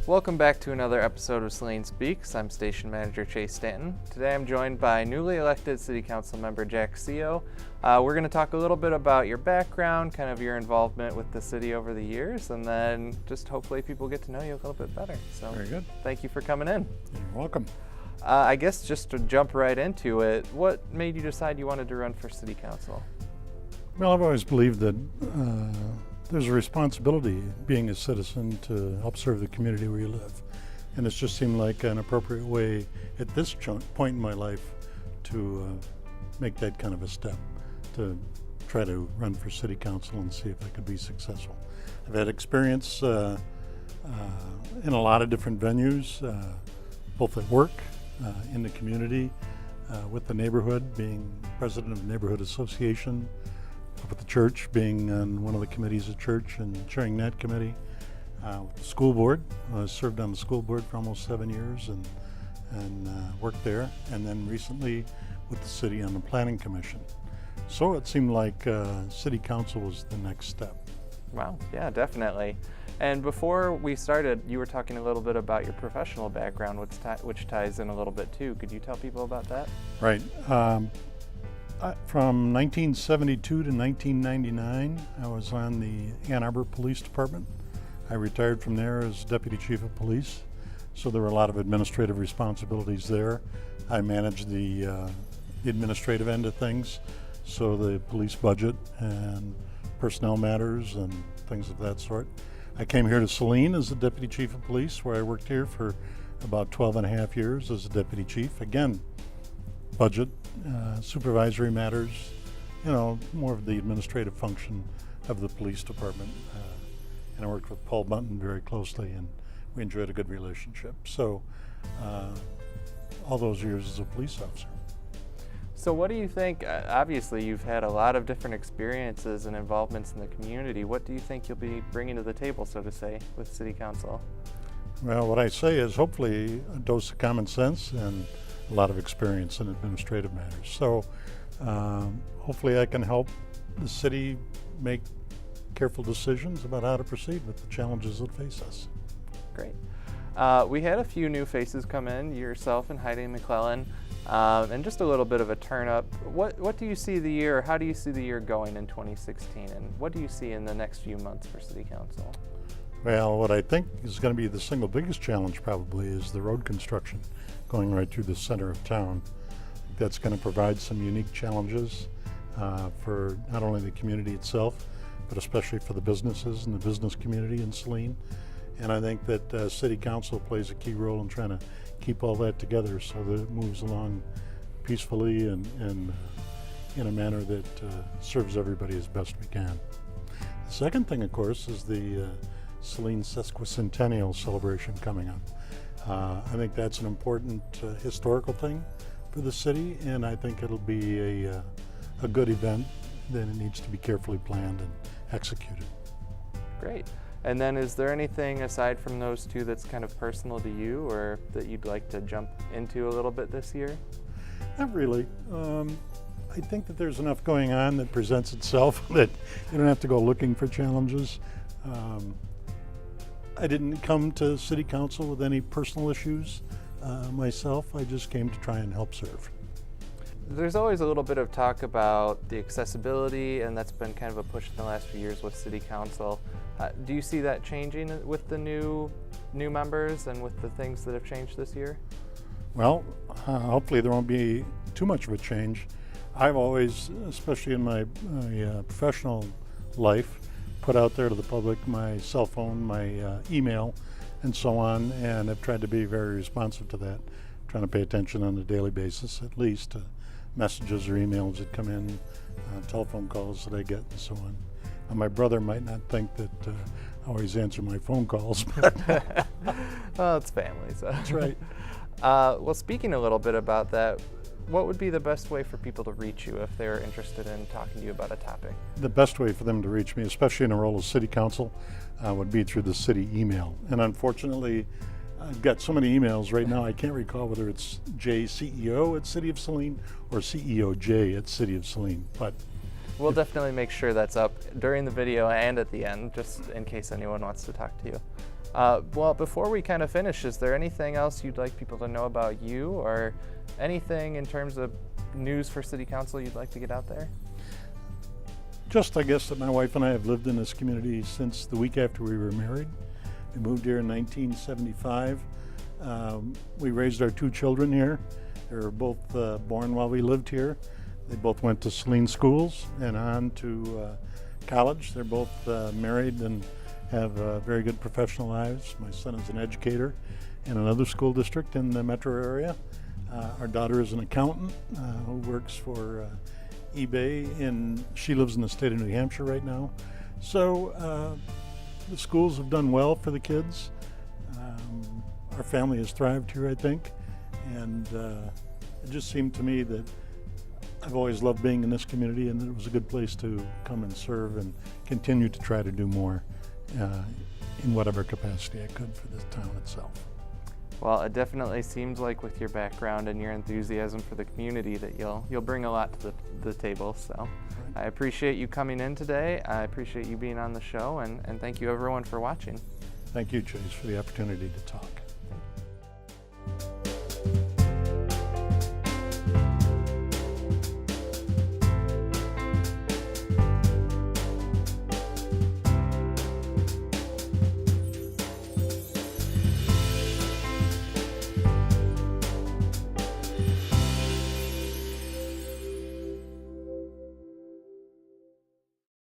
Welcome back to another episode of Saline Speaks. I'm Station Manager Chase Stanton. Today I'm joined by newly elected City Council member Jack Seo. We're going to talk a little bit about your background, kind of your involvement with the city over the years, and then just hopefully people get to know you a little bit better. So very good. Thank you for coming in. You're welcome. I guess just to jump right into it, what made you decide you wanted to run for City Council? Well, I've always believed that there's a responsibility being a citizen to help serve the community where you live. And it's just seemed like an appropriate way at this point in my life to make that kind of a step, to try to run for City Council and see if I could be successful. I've had experience in a lot of different venues, both at work, in the community, with the neighborhood, being president of the neighborhood association, with the church, being on one of the committees of church and chairing that committee, with the school board. I served on the school board for almost 7 years and worked there, and then recently with the city on the planning commission. So it seemed like City Council was the next step. Wow, yeah, definitely. And before we started, you were talking a little bit about your professional background, which ties in a little bit too. Could you tell people about that? Right. From 1972 to 1999, I was on the Ann Arbor Police Department. I retired from there as Deputy Chief of Police, so there were a lot of administrative responsibilities there. I managed the administrative end of things, so the police budget and personnel matters and things of that sort. I came here to Saline as the Deputy Chief of Police, where I worked here for about 12 and a half years as a Deputy Chief. Again, budget, supervisory matters, more of the administrative function of the police department. And I worked with Paul Bunton very closely, and we enjoyed a good relationship. So all those years as a police officer. So what do you think, obviously you've had a lot of different experiences and involvements in the community. What do you think you'll be bringing to the table, so to say, with City Council? Well, what I say is hopefully a dose of common sense and a lot of experience in administrative matters. So hopefully I can help the city make careful decisions about how to proceed with the challenges that face us. Great. We had a few new faces come in, yourself and Heidi McClellan, and just a little bit of a turn up. What do you see the year, how do you see the year going in 2016, and what do you see in the next few months for City Council? Well, what I think is going to be the single biggest challenge probably is the road construction going right through the center of town. That's going to provide some unique challenges for not only the community itself, but especially for the businesses and the business community in Saline. And I think that City Council plays a key role in trying to keep all that together so that it moves along peacefully and in a manner that serves everybody as best we can. The second thing, of course, is the Saline Sesquicentennial celebration coming up. I think that's an important historical thing for the city, and I think it'll be a good event. Then it needs to be carefully planned and executed. Great. And then is there anything aside from those two that's kind of personal to you or that you'd like to jump into a little bit this year? Not really. I think that there's enough going on that presents itself that you don't have to go looking for challenges. I didn't come to City Council with any personal issues myself. I just came to try and help serve. There's always a little bit of talk about the accessibility, and that's been kind of a push in the last few years with City Council. Do you see that changing with the new members and with the things that have changed this year? Well, hopefully there won't be too much of a change. I've always, especially in my professional life, put out there to the public my cell phone, my email, and so on, and I've tried to be very responsive to that, trying to pay attention on a daily basis, at least, to messages or emails that come in, telephone calls that I get, and so on. And my brother might not think that I always answer my phone calls, but well, it's family, so. That's right. Well, speaking a little bit about that, what would be the best way for people to reach you if they're interested in talking to you about a topic? The best way for them to reach me, especially in a role as City Council, would be through the city email. And unfortunately, I've got so many emails right now, I can't recall whether it's JCEO at City of Saline or CEOJ at City of Saline. But We'll definitely make sure that's up during the video and at the end, just in case anyone wants to talk to you. Well, before we kind of finish, is there anything else you'd like people to know about you, or anything in terms of news for City Council you'd like to get out there? Just, I guess, that my wife and I have lived in this community since the week after we were married. We moved here in 1975. We raised our 2 children here. They were both born while we lived here. They both went to Saline schools and on to college. They're both married and have very good professional lives. My son is an educator in another school district in the metro area. Our daughter is an accountant who works for eBay, and she lives in the state of New Hampshire right now. So the schools have done well for the kids. Our family has thrived here, I think, and it just seemed to me that I've always loved being in this community, and it was a good place to come and serve and continue to try to do more in whatever capacity I could for this town itself. Well, it definitely seems like with your background and your enthusiasm for the community that you'll bring a lot to the table. So I appreciate you coming in today. I appreciate you being on the show, and thank you everyone for watching. Thank you, Chase, for the opportunity to talk.